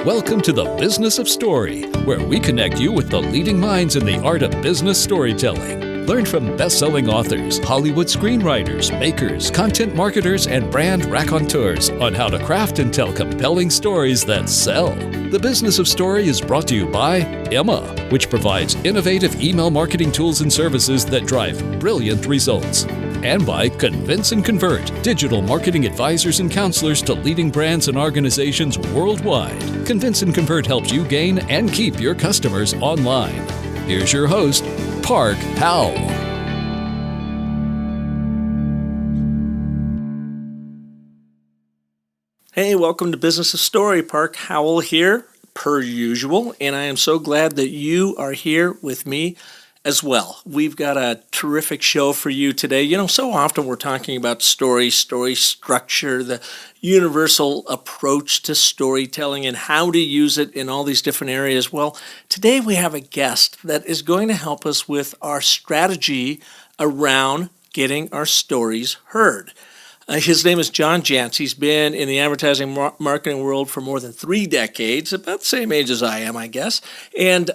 Welcome to the Business of Story, where we connect you with the leading minds in the art of business storytelling. Learn from best-selling authors, Hollywood screenwriters, makers, content marketers, and brand raconteurs on how to craft and tell compelling stories that sell. The Business of Story is brought to you by Emma, which provides innovative email marketing tools and services that drive brilliant results. And by Convince and Convert, digital marketing advisors and counselors to leading brands and organizations worldwide. Convince and Convert helps you gain and keep your customers online. Here's your host, Park Howell. Hey, welcome to Business of Story. Park Howell here, per usual, and I am so glad that you are here with me as well. We've got a terrific show for you today. You know, so often we're talking about story structure, the universal approach to storytelling and how to use it in all these different areas. Well, today we have a guest that is going to help us with our strategy around getting our stories heard. His name is Jantsch. He's been in the advertising marketing world for more than 3 decades, about the same age as I am, I guess. And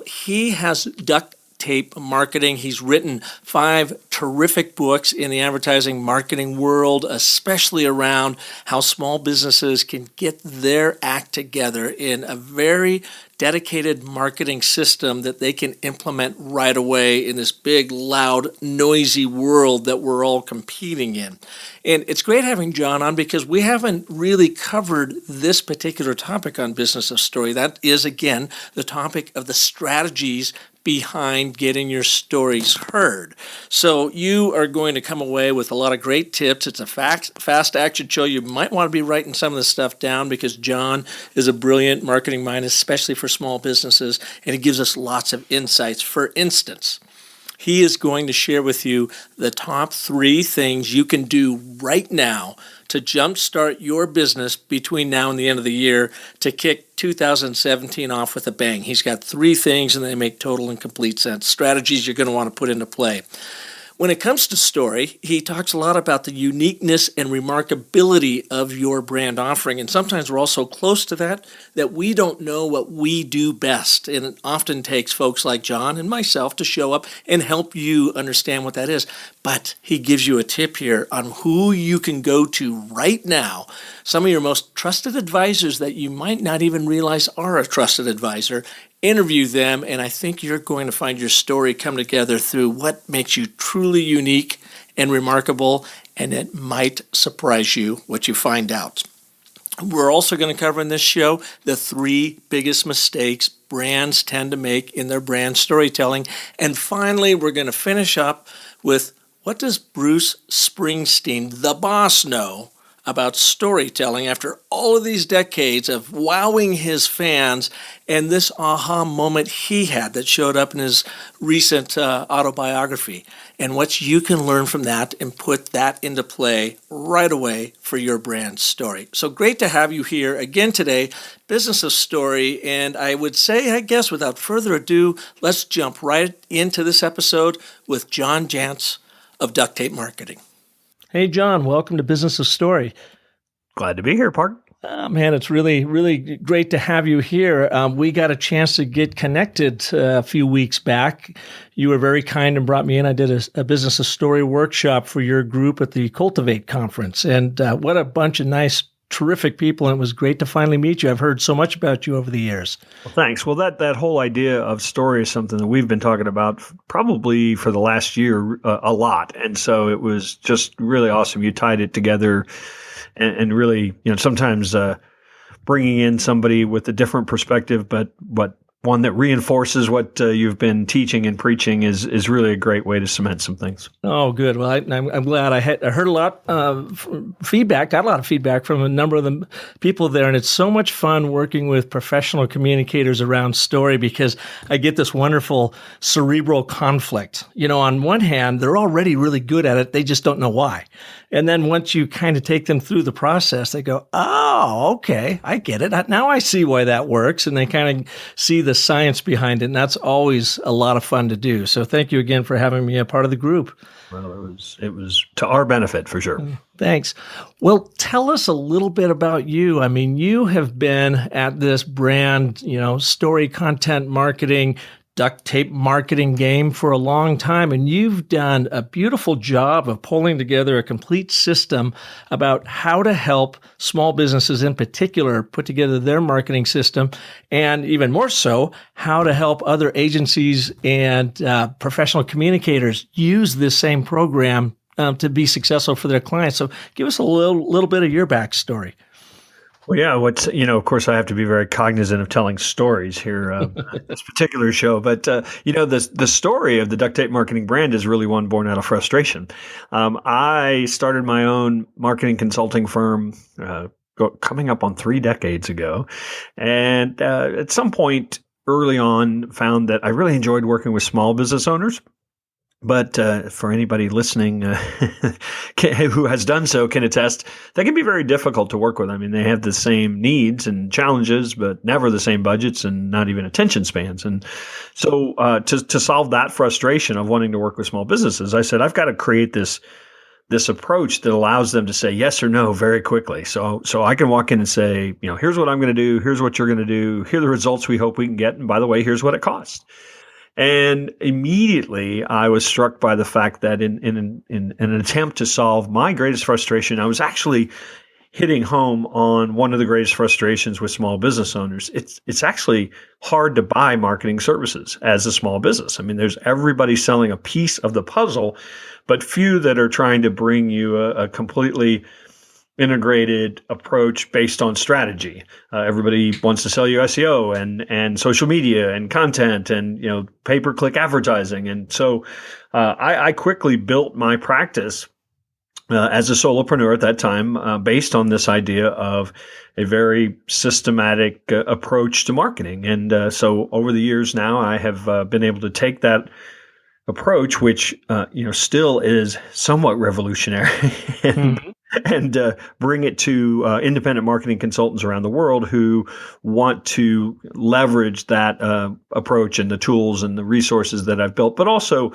he has Duct tape marketing. He's written 5 terrific books in the advertising marketing world, especially around how small businesses can get their act together in a very dedicated marketing system that they can implement right away in this big, loud, noisy world that we're all competing in. And it's great having John on because we haven't really covered this particular topic on Business of Story. That is, again, the topic of the strategies behind getting your stories heard. So you are going to come away with a lot of great tips. It's a fast action show. You might want to be writing some of this stuff down because John is a brilliant marketing mind, especially for small businesses, and he gives us lots of insights. For instance, he is going to share with you the top 3 things you can do right now to jumpstart your business between now and the end of the year to kick 2017 off with a bang. He's got 3 things, and they make total and complete sense. Strategies you're going to want to put into play. When it comes to story, he talks a lot about the uniqueness and remarkability of your brand offering. And sometimes we're all so close to that we don't know what we do best. And it often takes folks like John and myself to show up and help you understand what that is. But he gives you a tip here on who you can go to right now. Some of your most trusted advisors that you might not even realize are a trusted advisor. Interview them, and I think you're going to find your story come together through what makes you truly unique and remarkable, and it might surprise you what you find out. We're also going to cover in this show the 3 biggest mistakes brands tend to make in their brand storytelling. And finally, we're going to finish up with what does Bruce Springsteen, the boss, know about storytelling after all of these decades of wowing his fans and this aha moment he had that showed up in his recent autobiography, and what you can learn from that and put that into play right away for your brand story. So great to have you here again today, Business of Story, and I would say, I guess, without further ado, let's jump right into this episode with John Jantsch of Duct Tape Marketing. Hey, John, welcome to Business of Story. Glad to be here, Park. Man, it's really, really great to have you here. We got a chance to get connected a few weeks back. You were very kind and brought me in. I did a Business of Story workshop for your group at the Cultivate conference. And what a bunch of nice, terrific people. And it was great to finally meet you. I've heard so much about you over the years. Well, thanks. Well, that whole idea of story is something that we've been talking about probably for the last year a lot. And so it was just really awesome. You tied it together and really, sometimes bringing in somebody with a different perspective, but one that reinforces what you've been teaching and preaching is really a great way to cement some things. Oh, good. Well, I'm glad. I heard a lot of feedback, got a lot of feedback from a number of the people there, and it's so much fun working with professional communicators around story because I get this wonderful cerebral conflict. On one hand, they're already really good at it. They just don't know why. And then once you kind of take them through the process, they go, oh, okay, I get it. Now I see why that works. And they kind of see the science behind it, and that's always a lot of fun to do. So thank you again for having me a part of the group. Well, it was to our benefit for sure. Thanks. Well, tell us a little bit about you. I mean, you have been at this brand, story content marketing, duct tape marketing game for a long time, and you've done a beautiful job of pulling together a complete system about how to help small businesses in particular put together their marketing system, and even more so, how to help other agencies and professional communicators use this same program to be successful for their clients. So give us a little bit of your backstory. Well, yeah, of course, I have to be very cognizant of telling stories here at this particular show. But, the story of the duct tape marketing brand is really one born out of frustration. I started my own marketing consulting firm coming up on 3 decades ago. And at some point early on, found that I really enjoyed working with small business owners. But for anybody listening who has done so can attest, that can be very difficult to work with. I mean, they have the same needs and challenges, but never the same budgets and not even attention spans. And so to solve that frustration of wanting to work with small businesses, I said, I've got to create this approach that allows them to say yes or no very quickly. So I can walk in and say, here's what I'm going to do. Here's what you're going to do. Here are the results we hope we can get. And by the way, here's what it costs. And immediately I was struck by the fact that in an attempt to solve my greatest frustration, I was actually hitting home on one of the greatest frustrations with small business owners. It's actually hard to buy marketing services as a small business. I mean, there's everybody selling a piece of the puzzle, but few that are trying to bring you a completely integrated approach based on strategy. Everybody wants to sell you SEO and social media and content and pay-per-click advertising. And so I quickly built my practice as a solopreneur at that time based on this idea of a very systematic approach to marketing. And so over the years now, I have been able to take that approach, which still is somewhat revolutionary, and bring it to independent marketing consultants around the world who want to leverage that approach and the tools and the resources that I've built, but also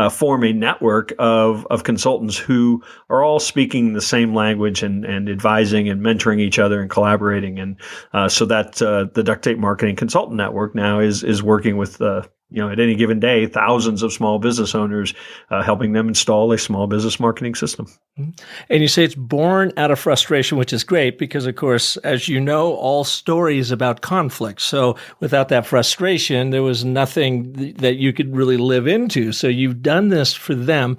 form a network of consultants who are all speaking the same language and advising and mentoring each other and collaborating. And so that the Duct Tape Marketing Consultant Network now is working with at any given day, thousands of small business owners, helping them install a small business marketing system. And you say it's born out of frustration, which is great because, of course, as you know, all story is about conflict. So without that frustration, there was nothing that you could really live into. So you've done this for them.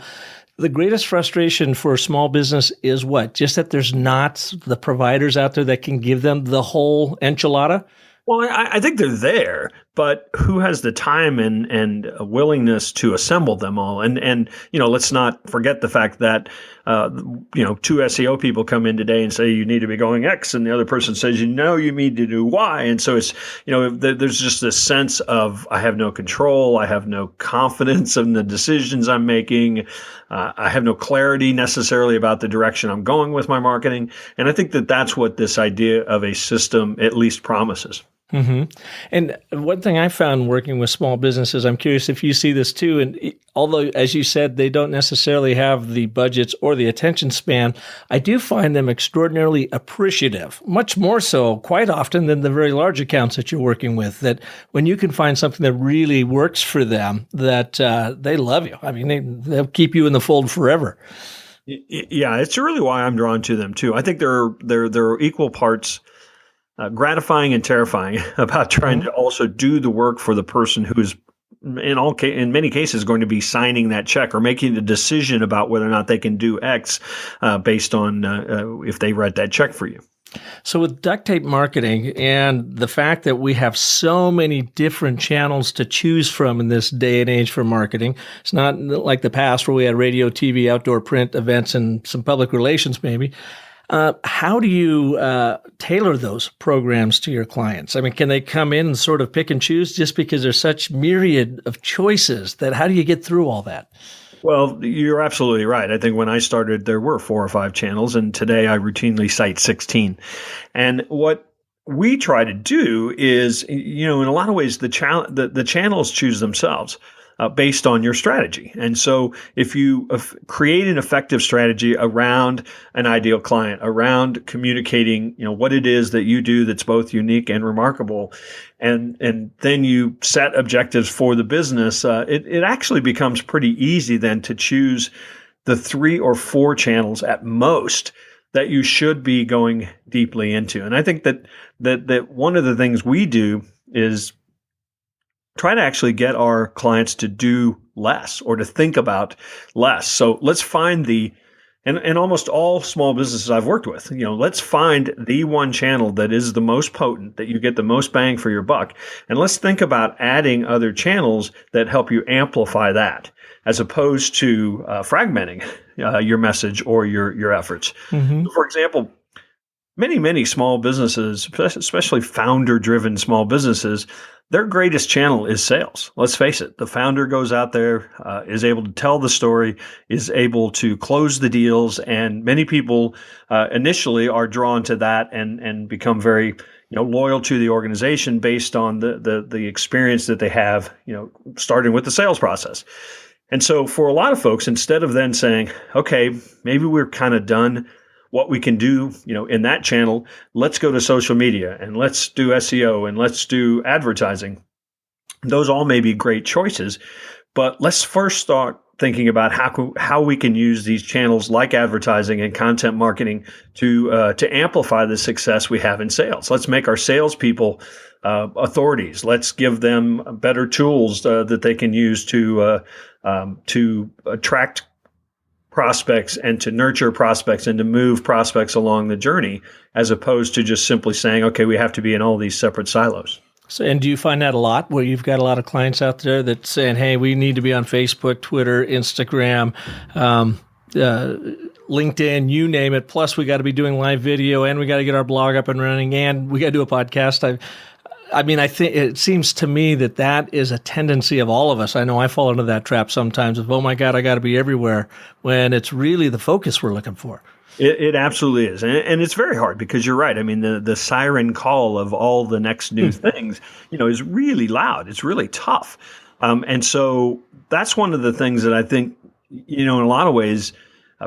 The greatest frustration for a small business is what? Just that there's not the providers out there that can give them the whole enchilada? Well, I think they're there, but who has the time and a willingness to assemble them all? And let's not forget the fact that two SEO people come in today and say you need to be going X, and the other person says you need to do Y, and so it's there's just this sense of I have no control, I have no confidence in the decisions I'm making, I have no clarity necessarily about the direction I'm going with my marketing, and I think that that's what this idea of a system at least promises. Mm-hmm. And one thing I found working with small businesses, I'm curious if you see this too, and although, as you said, they don't necessarily have the budgets or the attention span, I do find them extraordinarily appreciative, much more so quite often than the very large accounts that you're working with, that when you can find something that really works for them, that they love you. I mean, they'll keep you in the fold forever. Yeah, it's really why I'm drawn to them too. I think there are equal parts gratifying and terrifying about trying to also do the work for the person who is in many cases going to be signing that check or making the decision about whether or not they can do X based on if they write that check for you. So with duct tape marketing and the fact that we have so many different channels to choose from in this day and age for marketing, it's not like the past where we had radio, TV, outdoor print, events, and some public relations maybe. How do you tailor those programs to your clients? I mean, can they come in and sort of pick and choose just because there's such myriad of choices that how do you get through all that? Well, you're absolutely right. I think when I started, there were 4 or 5 channels, and today I routinely cite 16. And what we try to do is, in a lot of ways, the channels choose themselves based on your strategy. And so if you create an effective strategy around an ideal client, around communicating, what it is that you do that's both unique and remarkable, and then you set objectives for the business, it actually becomes pretty easy then to choose the 3 or 4 channels at most that you should be going deeply into. And I think that one of the things we do is try to actually get our clients to do less or to think about less. So let's find and almost all small businesses I've worked with, let's find the one channel that is the most potent, that you get the most bang for your buck. And let's think about adding other channels that help you amplify that, as opposed to fragmenting your message or your efforts. Mm-hmm. For example, many small businesses, especially founder-driven small businesses, their greatest channel is sales. Let's face it. The founder goes out there, is able to tell the story, is able to close the deals, and many people initially are drawn to that and become very loyal to the organization based on the experience that they have, starting with the sales process. And so for a lot of folks, instead of then saying, okay, maybe we're kind of done what we can do, in that channel, let's go to social media and let's do SEO and let's do advertising. Those all may be great choices, but let's first start thinking about how we can use these channels like advertising and content marketing to amplify the success we have in sales. Let's make our salespeople authorities. Let's give them better tools that they can use to attract prospects and to nurture prospects and to move prospects along the journey, as opposed to just simply saying, okay, we have to be in all these separate silos. So, and do you find that a lot, where you've got a lot of clients out there that saying, hey, we need to be on Facebook, Twitter, Instagram, LinkedIn, you name it. Plus, we got to be doing live video, and we got to get our blog up and running, and we got to do a podcast. I think it seems to me that is a tendency of all of us. I know I fall into that trap sometimes of, oh my God, I got to be everywhere, when it's really the focus we're looking for. It absolutely is. And it's very hard, because you're right. I memean, the siren call of all the next new things, is really loud. It's really tough. And so that's one of the things that I think, in a lot of ways,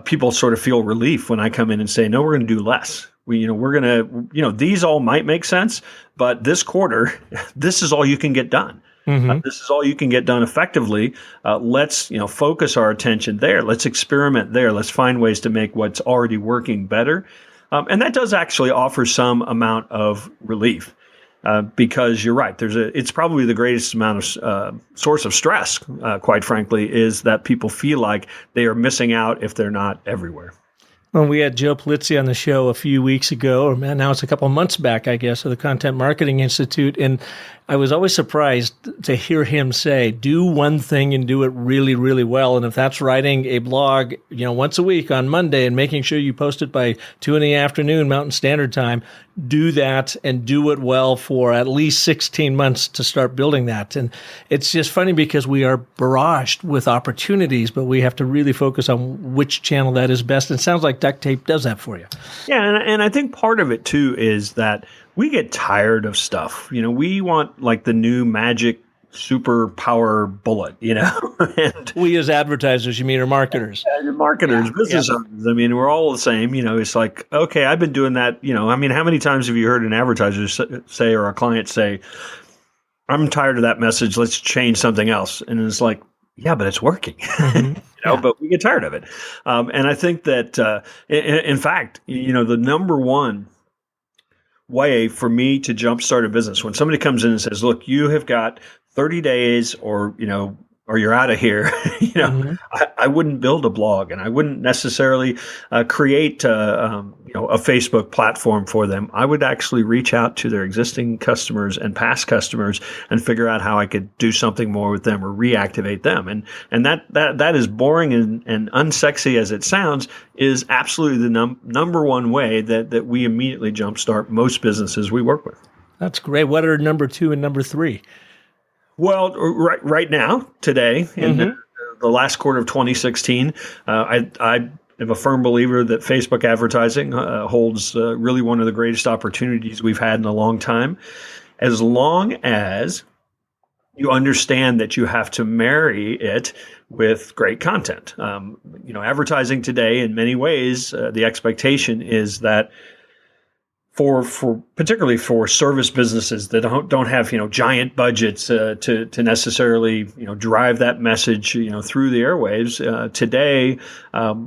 people sort of feel relief when I come in and say, no, we're going to do less. We're going to, these all might make sense, but this quarter, this is all you can get done. Mm-hmm. This is all you can get done effectively. Let's, focus our attention there. Let's experiment there. Let's find ways to make what's already working better. And that does actually offer some amount of relief, because you're right. It's probably the greatest amount of source of stress, quite frankly, is that people feel like they are missing out if they're not everywhere. Well, we had Joe Polizzi on the show a few weeks ago, or now it's a couple of months back, I guess, of the Content Marketing Institute. And I was always surprised to hear him say, do one thing and do it really, really well. And if that's writing a blog, once a week on Monday and making sure you post it by 2 p.m. Mountain Standard Time, do that and do it well for at least 16 months to start building that. And it's just funny, because we are barraged with opportunities, but we have to really focus on which channel that is best. And it sounds like Duct Tape does that for you. Yeah, and I think part of it too is that we get tired of stuff. We want like the new magic superpower bullet, and we as advertisers, you mean, or marketers? Marketers, business owners. I mean, we're all the same. It's like, okay, I've been doing that. How many times have you heard an advertiser say, or a client say, I'm tired of that message, let's change something else? And it's like, yeah, but it's working. Mm-hmm. But we get tired of it. And I think that, in fact, the number one way for me to jumpstart a business, when somebody comes in and says, look, you have got 30 days or you're out of here, mm-hmm. I wouldn't build a blog, and I wouldn't necessarily create a Facebook platform for them. I would actually reach out to their existing customers and past customers and figure out how I could do something more with them or reactivate them. And that is boring and unsexy as it sounds, is absolutely the number one way that we immediately jumpstart most businesses we work with. That's great. What are number 2 and number 3? Well, right now, today, in the last quarter of 2016, I am a firm believer that Facebook advertising holds really one of the greatest opportunities we've had in a long time, as long as you understand that you have to marry it with great content. Advertising today, in many ways, the expectation is that for particularly for service businesses that don't have giant budgets to necessarily drive that message through the airwaves today,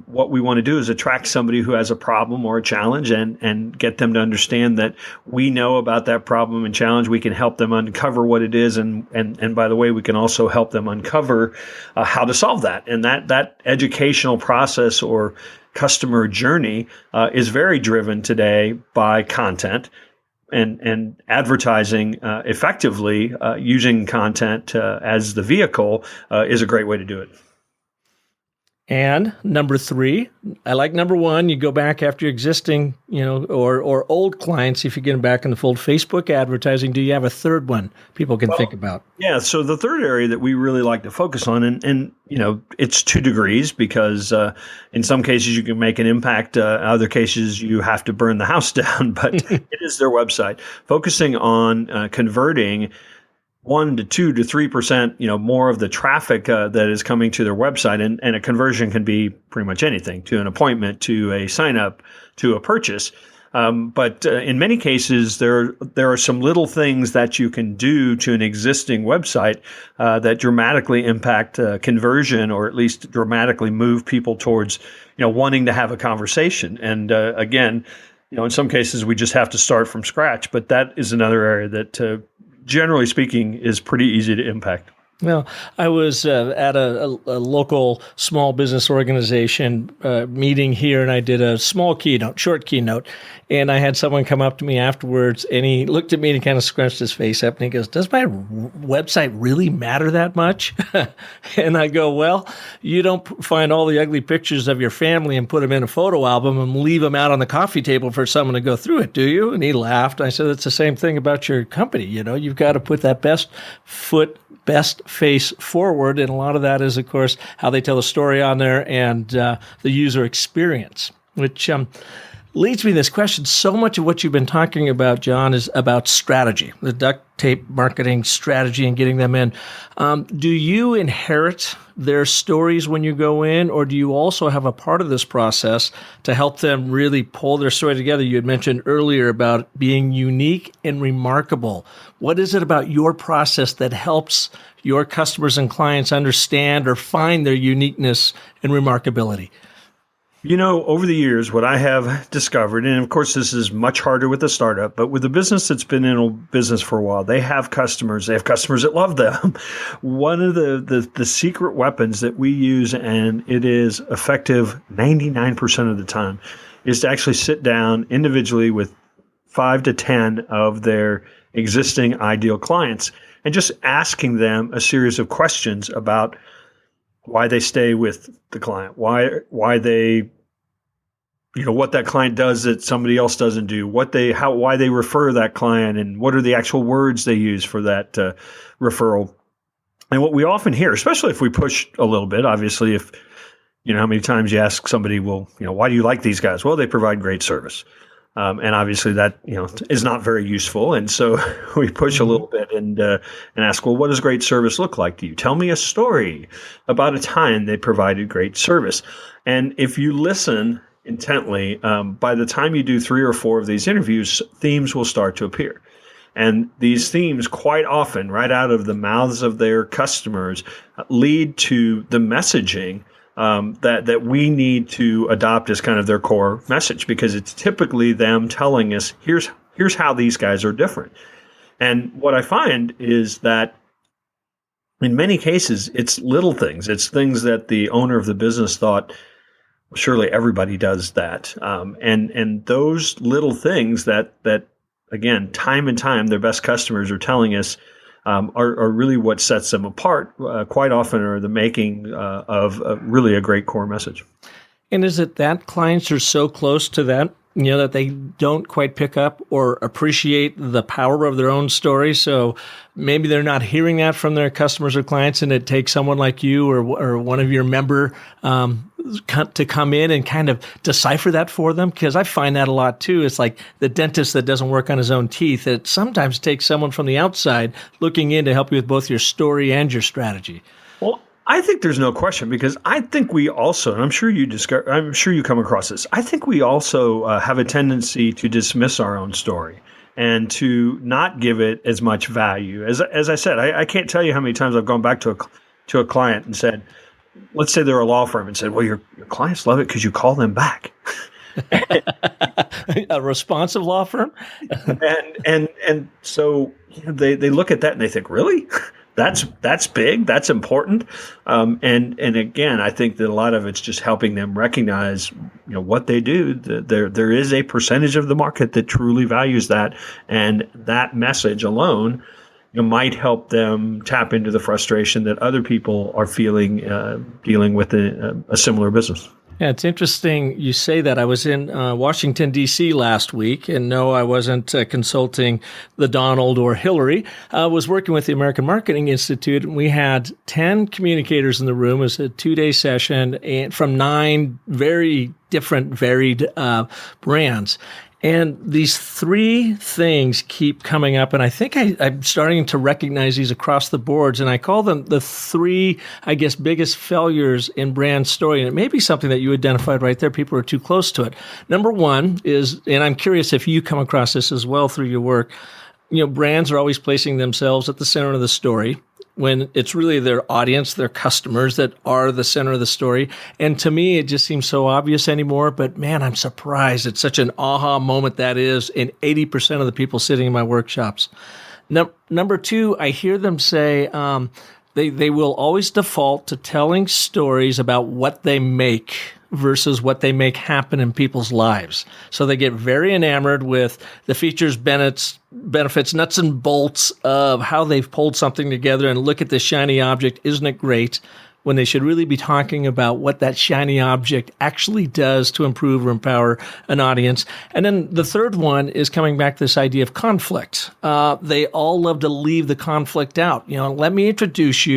what we want to do is attract somebody who has a problem or a challenge and get them to understand that we know about that problem and challenge. We can help them uncover what it is, and by the way, we can also help them uncover how to solve that. And that educational process or customer journey is very driven today by content, and advertising effectively using content as the vehicle is a great way to do it. And number 3, I like number 1, you go back after your existing, or old clients, if you get them back in the fold, Facebook advertising. Do you have a third one people can think about? Yeah, so the third area that we really like to focus on, and it's 2 degrees, because in some cases you can make an impact, other cases you have to burn the house down, but it is their website. Focusing on converting 1 to 2 to 3%, more of the traffic that is coming to their website, and a conversion can be pretty much anything, to an appointment, to a sign up, to a purchase. But in many cases, there are some little things that you can do to an existing website that dramatically impact conversion, or at least dramatically move people towards wanting to have a conversation. And again, in some cases, we just have to start from scratch. But that is another area that generally speaking, is pretty easy to impact. Well, I was at a local small business organization meeting here, and I did a short keynote, and I had someone come up to me afterwards, and he looked at me and he kind of scrunched his face up, and he goes, "Does my website really matter that much?" And I go, "Well, you don't find all the ugly pictures of your family and put them in a photo album and leave them out on the coffee table for someone to go through it, do you?" And he laughed. I said, "It's the same thing about your company. You've got to put that best face forward, and a lot of that is, of course, how they tell the story on there and the user experience," which leads me to this question. So much of what you've been talking about, John, is about strategy, the duct tape marketing strategy and getting them in. Do you inherit their stories when you go in, or do you also have a part of this process to help them really pull their story together? You had mentioned earlier about being unique and remarkable. What is it about your process that helps your customers and clients understand or find their uniqueness and remarkability? Over the years, what I have discovered, and of course this is much harder with a startup, but with a business that's been in a business for a while, they have customers that love them. One of the secret weapons that we use, and it is effective 99% of the time, is to actually sit down individually with 5 to 10 of their existing ideal clients and just asking them a series of questions about why they stay with the client, why they, what that client does that somebody else doesn't do, why they refer that client, and what are the actual words they use for that referral. And what we often hear, especially if we push a little bit, obviously, if how many times you ask somebody, well, why do you like these guys? Well, they provide great service. And obviously that, is not very useful. And so we push a little bit and ask, well, what does great service look like to you? Tell me a story about a time they provided great service. And if you listen intently, by the time you do 3 or 4 of these interviews, themes will start to appear. And these themes quite often, right out of the mouths of their customers, lead to the messaging that we need to adopt as kind of their core message, because it's typically them telling us, here's how these guys are different. And what I find is that in many cases, it's little things. It's things that the owner of the business thought, well, surely everybody does that. And those little things that again, time and time, their best customers are telling us are really what sets them apart. Quite often are the making of really a great core message. And is it that clients are so close to that that they don't quite pick up or appreciate the power of their own story. So maybe they're not hearing that from their customers or clients, and it takes someone like you or one of your member to come in and kind of decipher that for them. Because I find that a lot too. It's like the dentist that doesn't work on his own teeth. It sometimes takes someone from the outside looking in to help you with both your story and your strategy. Well, I think there's no question, because I think we also, and I'm sure you come across this, I think we also have a tendency to dismiss our own story and to not give it as much value. As I said, I can't tell you how many times I've gone back to a client and said, let's say they're a law firm, and said, well, your clients love it because you call them back. A responsive law firm? and so they look at that and they think, really? That's big. That's important. And again, I think that a lot of it's just helping them recognize, what they do. There is a percentage of the market that truly values that, and that message alone, might help them tap into the frustration that other people are feeling dealing with a similar business. Yeah, it's interesting you say that. I was in Washington, D.C. last week, and no, I wasn't consulting the Donald or Hillary. I was working with the American Marketing Institute, and we had 10 communicators in the room. It was a 2-day session and from 9 very different, varied brands. And these 3 things keep coming up, and I think I'm starting to recognize these across the boards, and I call them the 3, I guess, biggest failures in brand story. And it may be something that you identified right there. People are too close to it. Number 1 is, and I'm curious if you come across this as well through your work, brands are always placing themselves at the center of the story, when it's really their audience, their customers that are the center of the story. And to me, it just seems so obvious anymore. But man, I'm surprised. It's such an aha moment that is in 80% of the people sitting in my workshops. Number 2, I hear them say they will always default to telling stories about what they make versus what they make happen in people's lives. So they get very enamored with the features, benefits, nuts and bolts of how they've pulled something together, and look at this shiny object. Isn't it great? When they should really be talking about what that shiny object actually does to improve or empower an audience. And then the third one is coming back to this idea of conflict. They all love to leave the conflict out. Let me introduce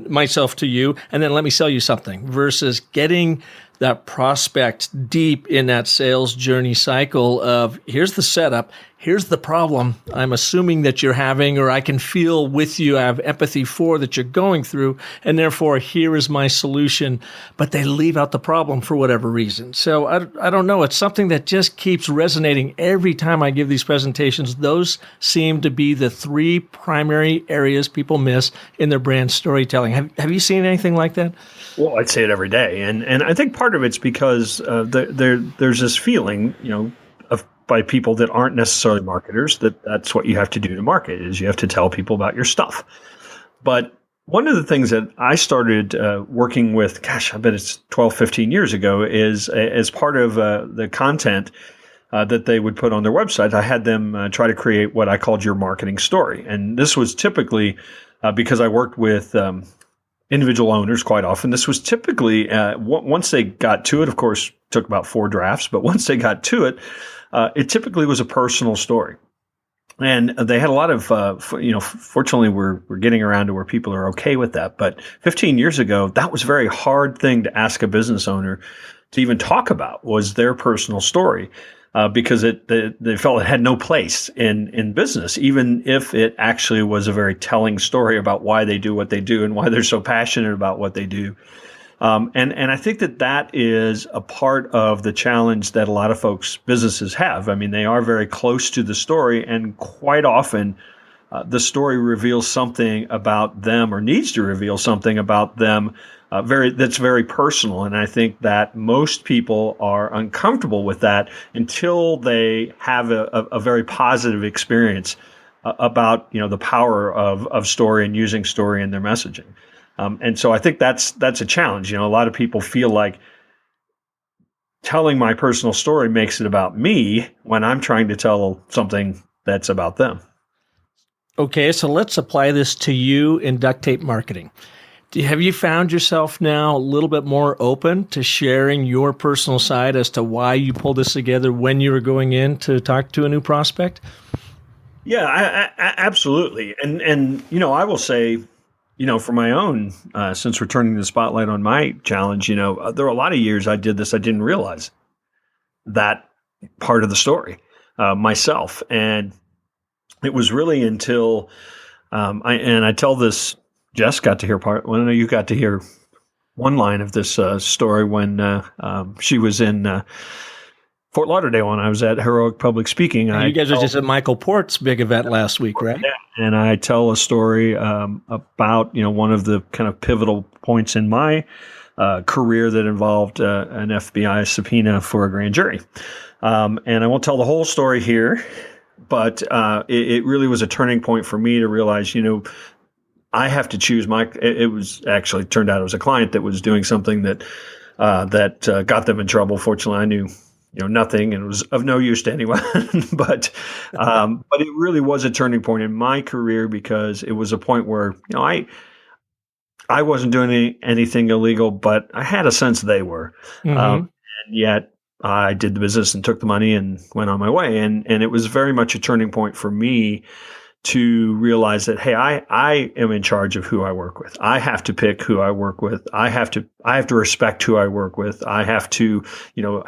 myself to you, and then let me sell you something, versus getting that prospect deep in that sales journey cycle of, here's the setup, here's the problem I'm assuming that you're having, or I can feel with you, I have empathy for that you're going through, and therefore here is my solution. But they leave out the problem for whatever reason. So I don't know. It's something that just keeps resonating every time I give these presentations. Those seem to be the 3 primary areas people miss in their brand storytelling. Have you seen anything like that? Well, I'd say it every day. And I think part of it's because there's this feeling, by people that aren't necessarily marketers, that's what you have to do to market, is you have to tell people about your stuff. But one of the things that I started working with, I bet it's 12, 15 years ago, is as part of the content that they would put on their website, I had them try to create what I called your marketing story. And this was typically, because I worked with individual owners quite often, this was typically, once they got to it, of course, took about 4 drafts, but once they got to it, it typically was a personal story. And they had a lot of, fortunately, we're getting around to where people are okay with that. But 15 years ago, that was a very hard thing to ask a business owner to even talk about, was their personal story, because they felt it had no place in business, even if it actually was a very telling story about why they do what they do and why they're so passionate about what they do. And I think that is a part of the challenge that a lot of businesses have. I mean, they are very close to the story, and quite often the story reveals something about them, or needs to reveal something about them that's very personal. And I think that most people are uncomfortable with that until they have a very positive experience about the power of story and using story in their messaging. And so I think that's a challenge. A lot of people feel like telling my personal story makes it about me when I'm trying to tell something that's about them. Okay, so let's apply this to you in duct tape marketing. Have you found yourself now a little bit more open to sharing your personal side as to why you pulled this together when you were going in to talk to a new prospect? Yeah, absolutely. And I will say, for my own, since we're turning the spotlight on my challenge, there were a lot of years I did this. I didn't realize that part of the story myself. And it was really until I tell this, Jess got to hear part. Well, I know you got to hear one line of this story when she was in Fort Lauderdale when I was at Heroic Public Speaking. You guys were just at Michael Port's big event last week, right? Yeah, and I tell a story about one of the kind of pivotal points in my career that involved an FBI subpoena for a grand jury. And I won't tell the whole story here, but it really was a turning point for me to realize, I have to choose it was actually turned out it was a client that was doing something that got them in trouble. Fortunately, I knew nothing, and it was of no use to anyone. but it really was a turning point in my career because it was a point where I wasn't doing anything illegal, but I had a sense they were, and yet I did the business and took the money and went on my way. And it was very much a turning point for me to realize that, hey, I am in charge of who I work with. I have to pick who I work with. I have to respect who I work with. I have to,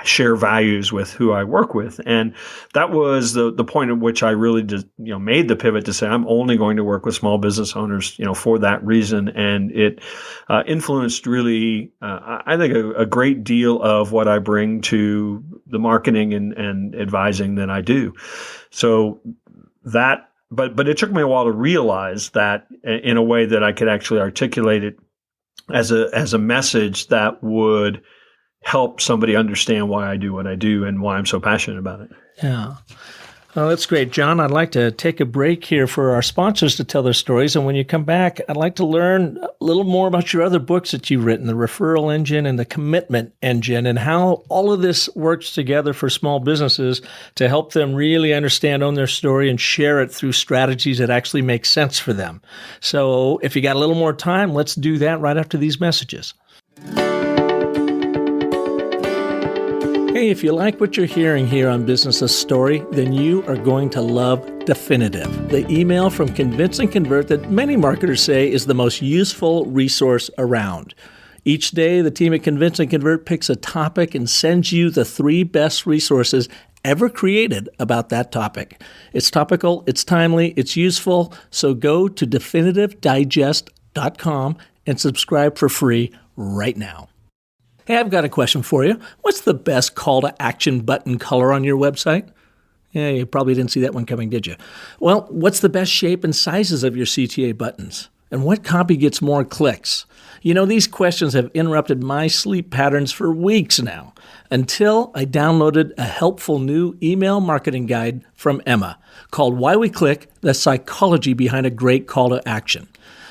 share values with who I work with. And that was the point at which I really just, made the pivot to say, I'm only going to work with small business owners, for that reason. And it influenced really, I think a great deal of what I bring to the marketing and advising that I do. So that, But it took me a while to realize that in a way that I could actually articulate it as a message that would help somebody understand why I do what I do and why I'm so passionate about it. Yeah. Well, that's great, John. I'd like to take a break here for our sponsors to tell their stories. And when you come back, I'd like to learn a little more about your other books that you've written, the Referral Engine and the Commitment Engine, and how all of this works together for small businesses to help them really understand, own their story, and share it through strategies that actually make sense for them. So if you got a little more time, let's do that right after these messages. Hey, if you like what you're hearing here on Business of Story, then you are going to love Definitive, the email from Convince and Convert that many marketers say is the most useful resource around. Each day, the team at Convince and Convert picks a topic and sends you the 3 best resources ever created about that topic. It's topical, it's timely, it's useful, so go to definitivedigest.com and subscribe for free right now. Hey, I've got a question for you. What's the best call to action button color on your website? Yeah, you probably didn't see that one coming, did you? Well, what's the best shape and sizes of your CTA buttons? And what copy gets more clicks? These questions have interrupted my sleep patterns for weeks now, until I downloaded a helpful new email marketing guide from Emma called Why We Click: The Psychology Behind a Great Call to Action.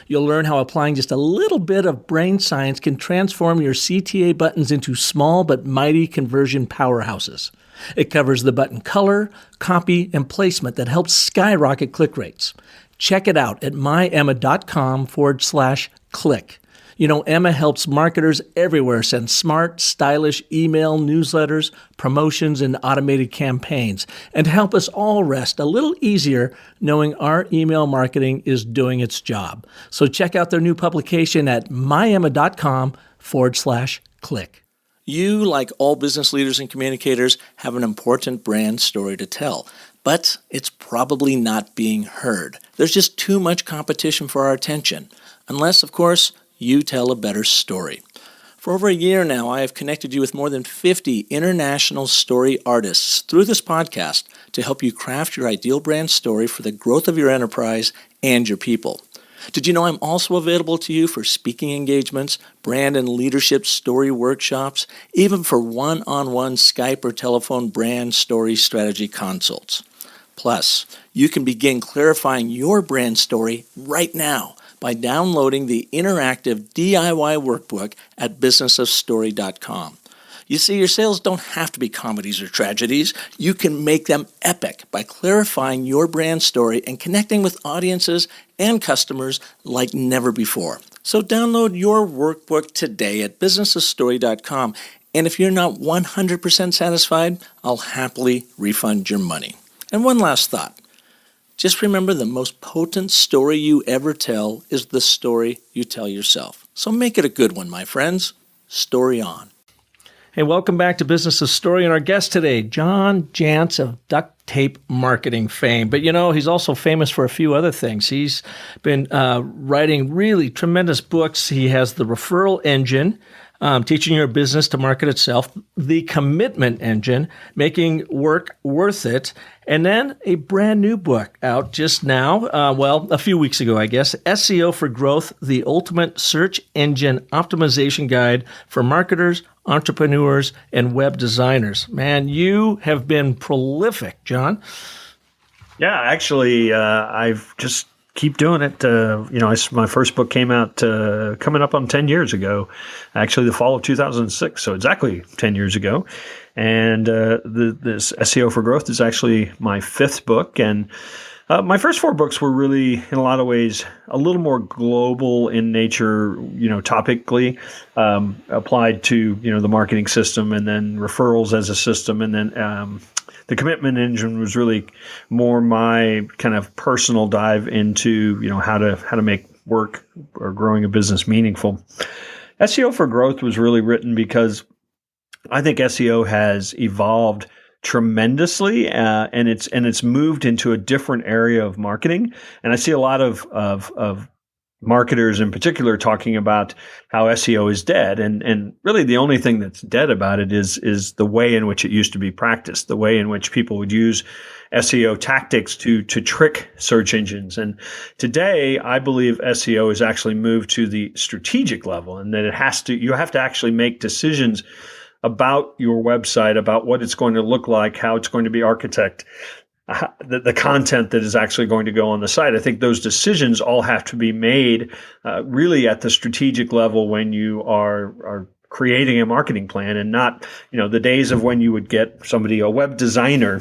You'll learn how applying just a little bit of brain science can transform your CTA buttons into small but mighty conversion powerhouses. It covers the button color, copy, and placement that helps skyrocket click rates. Check it out at myemma.com/click. Emma helps marketers everywhere send smart, stylish email newsletters, promotions, and automated campaigns, and to help us all rest a little easier knowing our email marketing is doing its job. So check out their new publication at myemma.com/click. You, like all business leaders and communicators, have an important brand story to tell, but it's probably not being heard. There's just too much competition for our attention, unless, of course, you tell a better story. For over a year now, I have connected you with more than 50 international story artists through this podcast to help you craft your ideal brand story for the growth of your enterprise and your people. Did you know I'm also available to you for speaking engagements, brand and leadership story workshops, even for one-on-one Skype or telephone brand story strategy consults? Plus, you can begin clarifying your brand story right now by downloading the interactive DIY workbook at businessofstory.com. You see, your sales don't have to be comedies or tragedies. You can make them epic by clarifying your brand story and connecting with audiences and customers like never before. So download your workbook today at businessofstory.com. And if you're not 100% satisfied, I'll happily refund your money. And one last thought. Just remember, the most potent story you ever tell is the story you tell yourself. So make it a good one, my friends. Story on. Hey, welcome back to Business of Story. And our guest today, John Jantsch of Duct Tape marketing fame. But, he's also famous for a few other things. He's been writing really tremendous books. He has The Referral Engine, Teaching Your Business to Market Itself, The Commitment Engine, Making Work Worth It, and then a brand new book out just now, a few weeks ago, I guess, SEO for Growth, The Ultimate Search Engine Optimization Guide for Marketers, Entrepreneurs, and Web Designers. Man, you have been prolific, John. Yeah, actually, I've just keep doing it. My first book came out coming up on 10 years ago, actually the fall of 2006, so exactly 10 years ago. And this SEO for Growth is actually my fifth book. And my first four books were really, in a lot of ways, a little more global in nature, topically, applied to, the marketing system, and then referrals as a system. And then the Commitment Engine was really more my kind of personal dive into, how to make work or growing a business meaningful. SEO for Growth was really written because I think SEO has evolved tremendously, and it's moved into a different area of marketing. And I see a lot of marketers in particular talking about how SEO is dead, and really the only thing that's dead about it is the way in which it used to be practiced, the way in which people would use SEO tactics to trick search engines. And today, I believe SEO has actually moved to the strategic level, and that you have to actually make decisions about your website, about what it's going to look like, how it's going to be architected, the content that is actually going to go on the site. I think those decisions all have to be made really at the strategic level when you are creating a marketing plan, and not, the days of when you would get somebody, a web designer,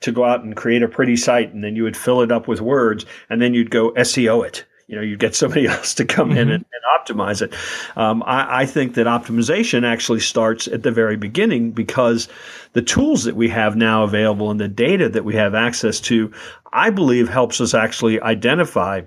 to go out and create a pretty site, and then you would fill it up with words, and then you'd go SEO it. You'd get somebody else to come in and optimize it. I think that optimization actually starts at the very beginning, because the tools that we have now available and the data that we have access to, I believe, helps us actually identify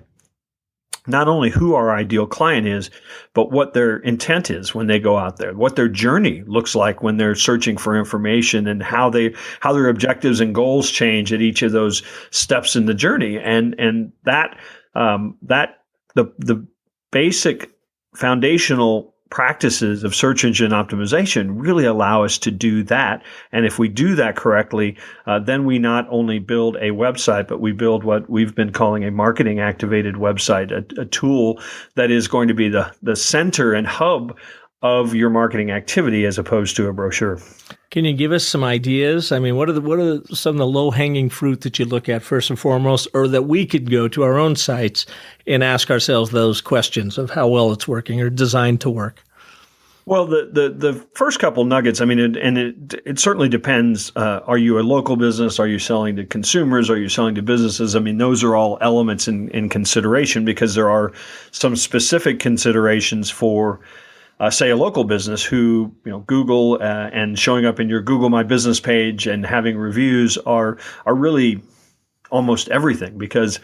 not only who our ideal client is, but what their intent is when they go out there, what their journey looks like when they're searching for information, and how their objectives and goals change at each of those steps in the journey. And that the basic foundational practices of search engine optimization really allow us to do that. And if we do that correctly, then we not only build a website, but we build what we've been calling a marketing activated website, a tool that is going to be the center and hub of your marketing activity, as opposed to a brochure. Can you give us some ideas? I mean, what are some of the low-hanging fruit that you look at first and foremost, or that we could go to our own sites and ask ourselves those questions of how well it's working or designed to work? Well, the first couple nuggets, I mean, it certainly depends. Are you a local business? Are you selling to consumers? Are you selling to businesses? I mean, those are all elements in consideration, because there are some specific considerations for say a local business who, Google and showing up in your Google My Business page and having reviews are really almost everything. Because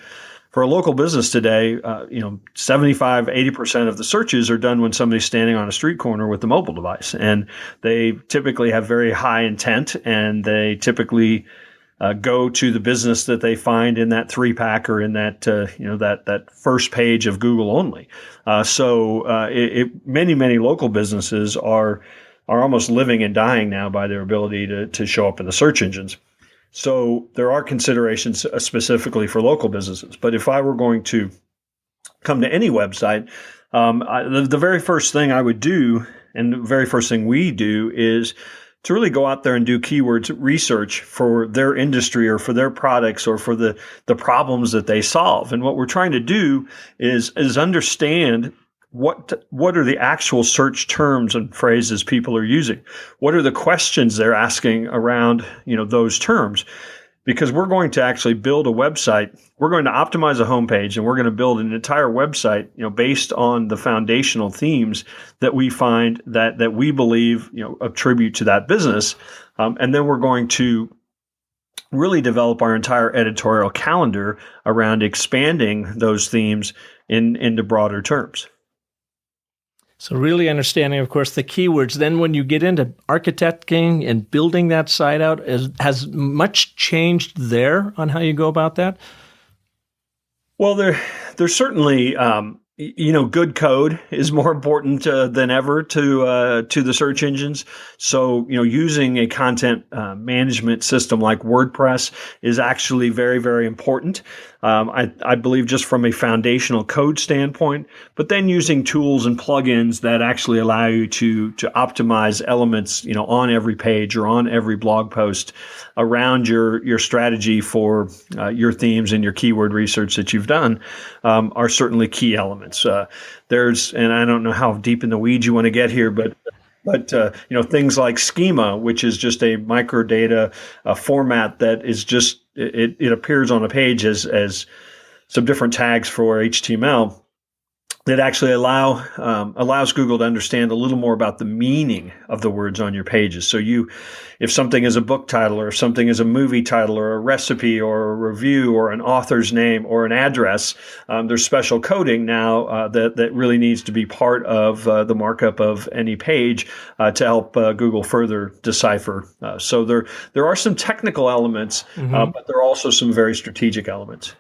for a local business today, 75, 80% of the searches are done when somebody's standing on a street corner with a mobile device. And they typically have very high intent, and they typically go to the business that they find in that 3-pack or in that that first page of Google only. Many local businesses are almost living and dying now by their ability to show up in the search engines. So there are considerations specifically for local businesses. But if I were going to come to any website, the very first thing I would do, and the very first thing we do, is to really go out there and do keywords research for their industry or for their products or for the problems that they solve. And what we're trying to do is understand what are the actual search terms and phrases people are using. What are the questions they're asking around, those terms? because we're going to actually build a website. We're going to optimize a homepage, and we're going to build an entire website, based on the foundational themes that we find that we believe, attribute to that business. And then we're going to really develop our entire editorial calendar around expanding those themes into broader terms. So really understanding, of course, the keywords. Then when you get into architecting and building that site out, has much changed there on how you go about that? Well, there's certainly, good code is more important than ever to the search engines. So, using a content management system like WordPress is actually very, very important. I believe just from a foundational code standpoint, but then using tools and plugins that actually allow you to optimize elements, on every page or on every blog post around your strategy for your themes and your keyword research that you've done are certainly key elements. And I don't know how deep in the weeds you want to get here, but things like schema, which is just a microdata format that is just it appears on a page as some different tags for HTML that actually allows Google to understand a little more about the meaning of the words on your pages. So if something is a book title, or if something is a movie title, or a recipe, or a review, or an author's name, or an address, there's special coding now that really needs to be part of the markup of any page to help Google further decipher. So there are some technical elements, but there are also some very strategic elements.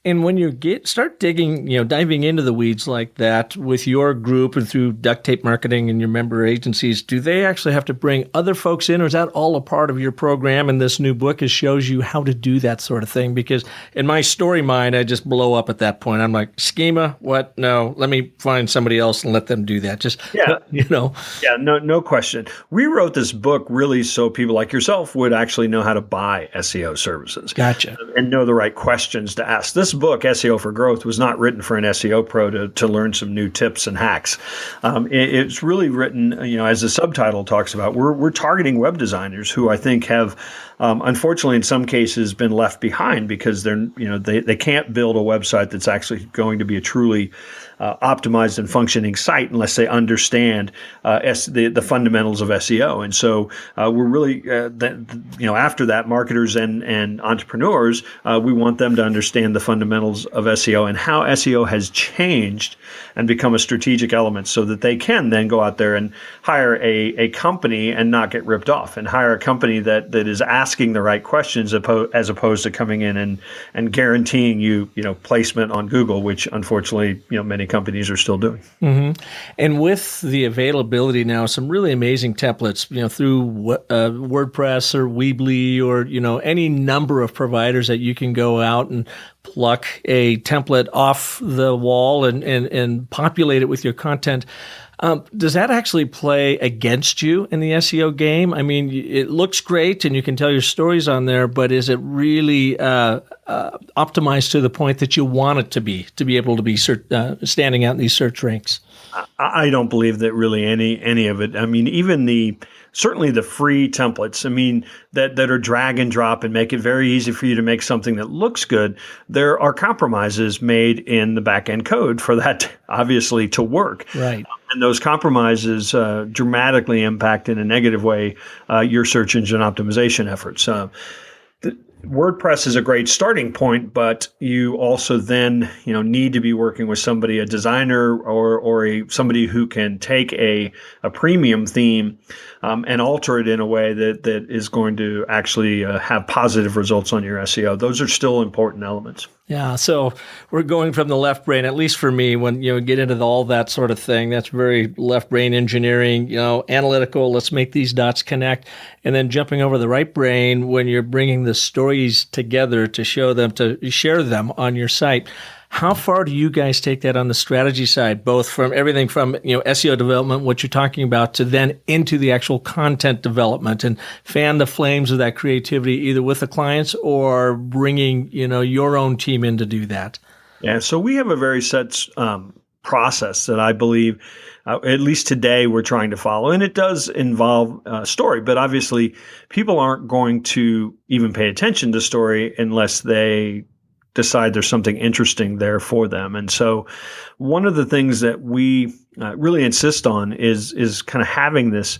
And when you start digging, diving into the weeds like that with your group and through duct tape marketing and your member agencies, do they actually have to bring other folks in, or is that all a part of your program? And this new book shows you how to do that sort of thing? Because in my story mind, I just blow up at that point. I'm like, schema? What? No, let me find somebody else and let them do that. Yeah, no question. We wrote this book really so people like yourself would actually know how to buy SEO services. Gotcha. And know the right questions to ask. This book, SEO for Growth, was not written for an SEO pro to learn some new tips and hacks. It's really written, as the subtitle talks about, we're targeting web designers who I think have, unfortunately, in some cases, been left behind because they can't build a website that's actually going to be a truly optimized and functioning site unless they understand the fundamentals of SEO. And so we're really, after that, marketers and entrepreneurs, we want them to understand the fundamentals of SEO and how SEO has changed and become a strategic element so that they can then go out there and hire a company and not get ripped off, and hire a company that is asking the right questions as opposed to coming in and guaranteeing you placement on Google, which unfortunately many companies are still doing. Mm-hmm. And with the availability now, some really amazing templates, through WordPress or Weebly or any number of providers that you can go out and pluck a template off the wall and populate it with your content. Does that actually play against you in the SEO game? I mean, it looks great and you can tell your stories on there, but is it really optimized to the point that you want it to be able to be standing out in these search ranks? I don't believe that really any of it. I mean, even certainly the free templates, that are drag and drop and make it very easy for you to make something that looks good. There are compromises made in the back end code for that, obviously, to work. Right. And those compromises dramatically impact in a negative way your search engine optimization efforts. WordPress is a great starting point, but you also then need to be working with somebody, a designer or somebody who can take a premium theme and alter it in a way that is going to actually have positive results on your SEO. Those are still important elements. Yeah, so we're going from the left brain, at least for me, when you get into all that sort of thing. That's very left brain engineering, analytical. Let's make these dots connect, and then jumping over the right brain when you're bringing the stories together to show them, to share them on your site. How far do you guys take that on the strategy side, both from everything from SEO development, what you're talking about, to then into the actual content development and fan the flames of that creativity either with the clients or bringing your own team in to do that? Yeah, so we have a very set process that I believe, at least today, we're trying to follow. And it does involve story, but obviously people aren't going to even pay attention to story unless they decide there's something interesting there for them. And so one of the things that we really insist on is kind of having this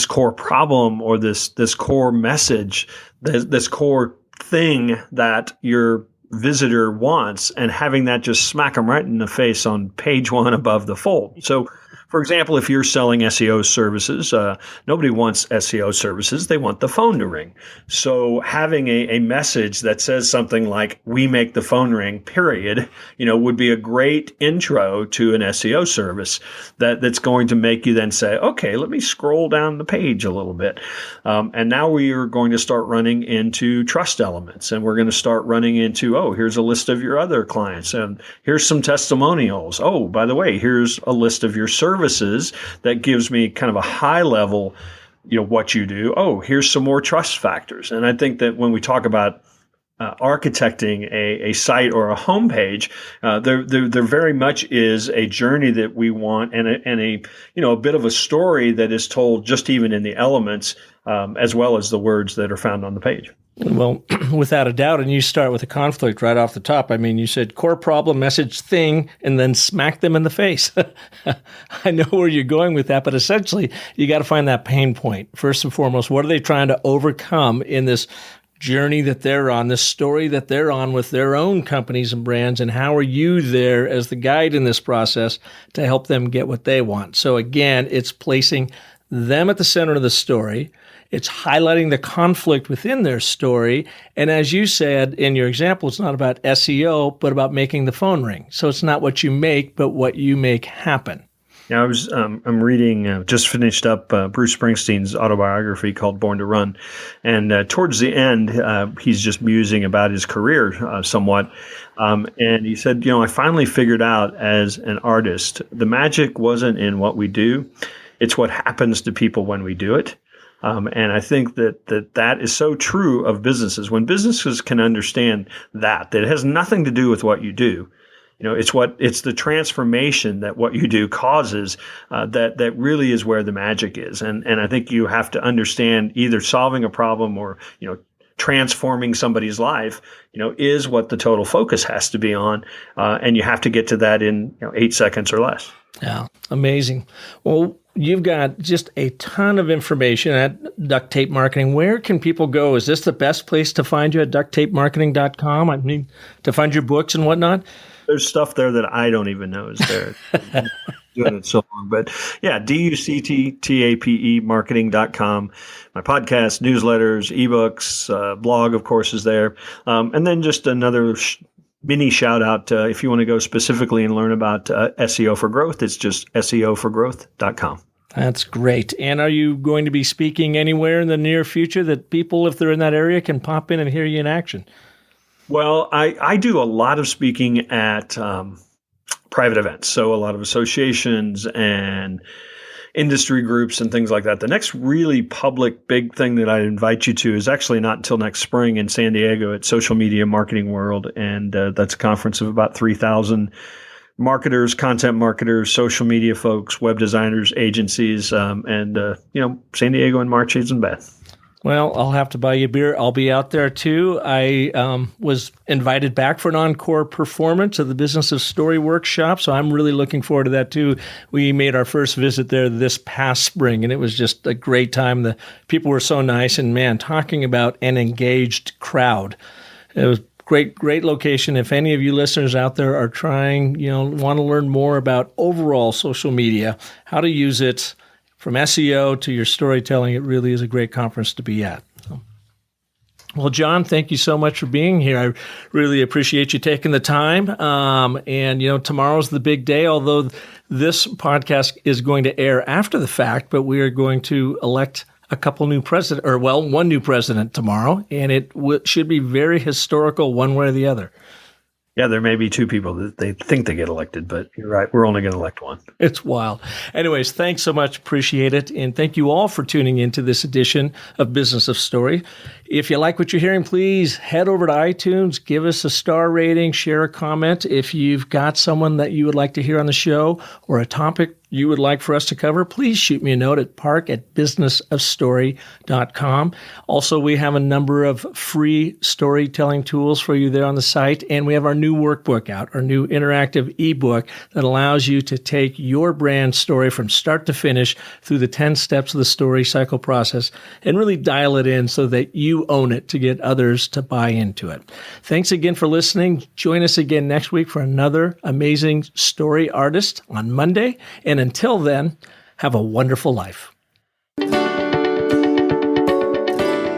core problem or this core message, this core thing that your visitor wants, and having that just smack them right in the face on page one above the fold. So, for example, if you're selling SEO services, nobody wants SEO services. They want the phone to ring. So having a message that says something like, we make the phone ring, period, would be a great intro to an SEO service that's going to make you then say, okay, let me scroll down the page a little bit. And now we are going to start running into trust elements, and we're going to start running into, oh, here's a list of your other clients, and here's some testimonials. Oh, by the way, here's a list of your services that gives me kind of a high level, what you do. Oh, here's some more trust factors. And I think that when we talk about architecting a site or a homepage, there very much is a journey that we want, and a bit of a story that is told just even in the elements, as well as the words that are found on the page. Well, without a doubt, and you start with a conflict right off the top. I mean, you said core problem, message, thing, and then smack them in the face. I know where you're going with that, but essentially, you got to find that pain point. First and foremost, what are they trying to overcome in this journey that they're on, this story that they're on with their own companies and brands, and how are you there as the guide in this process to help them get what they want? So again, it's placing them at the center of the story. It's highlighting the conflict within their story. And as you said in your example, it's not about SEO, but about making the phone ring. So it's not what you make, but what you make happen. Yeah, I'm reading, just finished up Bruce Springsteen's autobiography called Born to Run. And towards the end, he's just musing about his career somewhat. And he said, I finally figured out as an artist, the magic wasn't in what we do. It's what happens to people when we do it. And I think that is so true of businesses. When businesses can understand that it has nothing to do with what you do, it's the transformation that what you do causes, that really is where the magic is. And I think you have to understand either solving a problem or, transforming somebody's life, is what the total focus has to be on. And you have to get to that in 8 seconds or less. Yeah, amazing. Well, you've got just a ton of information at Duct Tape Marketing. Where can people go? Is this the best place to find you at ducttapemarketing.com? I mean, to find your books and whatnot? There's stuff there that I don't even know is there. Doing it so long. But yeah, ducttape marketing.com. My podcast, newsletters, ebooks, blog, of course, is there. And then just another mini shout out, if you want to go specifically and learn about SEO for growth, it's just seoforgrowth.com. That's great. And are you going to be speaking anywhere in the near future that people, if they're in that area, can pop in and hear you in action? Well, I do a lot of speaking at private events, so a lot of associations and industry groups and things like that. The next really public big thing that I invite you to is actually not until next spring in San Diego at Social Media Marketing World, and that's a conference of about 3,000 marketers, content marketers, social media folks, web designers, agencies, and San Diego in March isn't bad. Well, I'll have to buy you a beer. I'll be out there too. I was invited back for an encore performance of the Business of Story workshop, so I'm really looking forward to that too. We made our first visit there this past spring, and it was just a great time. The people were so nice, and man, talking about an engaged crowd. It was great location. If any of you listeners out there are trying, want to learn more about overall social media, how to use it, from SEO to your storytelling, it really is a great conference to be at. Well, John, thank you so much for being here. I really appreciate you taking the time. And tomorrow's the big day, although this podcast is going to air after the fact, but we are going to elect a couple new president, one new president tomorrow, and it should be very historical one way or the other. Yeah, there may be two people that they think they get elected, but you're right. We're only going to elect one. It's wild. Anyways, thanks so much. Appreciate it. And thank you all for tuning into this edition of Business of Story. If you like what you're hearing, please head over to iTunes, give us a star rating, share a comment. If you've got someone that you would like to hear on the show or a topic you would like for us to cover, please shoot me a note at park@businessofstory.com. Also, we have a number of free storytelling tools for you there on the site, and we have our new workbook out, our new interactive ebook that allows you to take your brand story from start to finish through the 10 steps of the story cycle process and really dial it in so that you own it to get others to buy into it. Thanks again for listening. Join us again next week for another amazing story artist on Monday. And until then, have a wonderful life.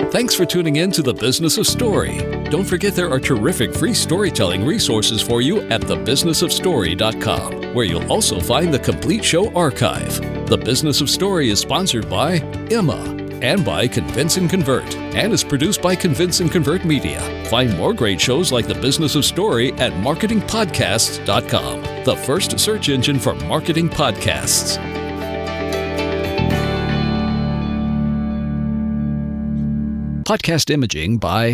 Thanks for tuning in to The Business of Story. Don't forget there are terrific free storytelling resources for you at thebusinessofstory.com, where you'll also find the complete show archive. The Business of Story is sponsored by Emma and by Convince and Convert, and is produced by Convince and Convert Media. Find more great shows like The Business of Story at marketingpodcasts.com, the first search engine for marketing podcasts. Podcast imaging by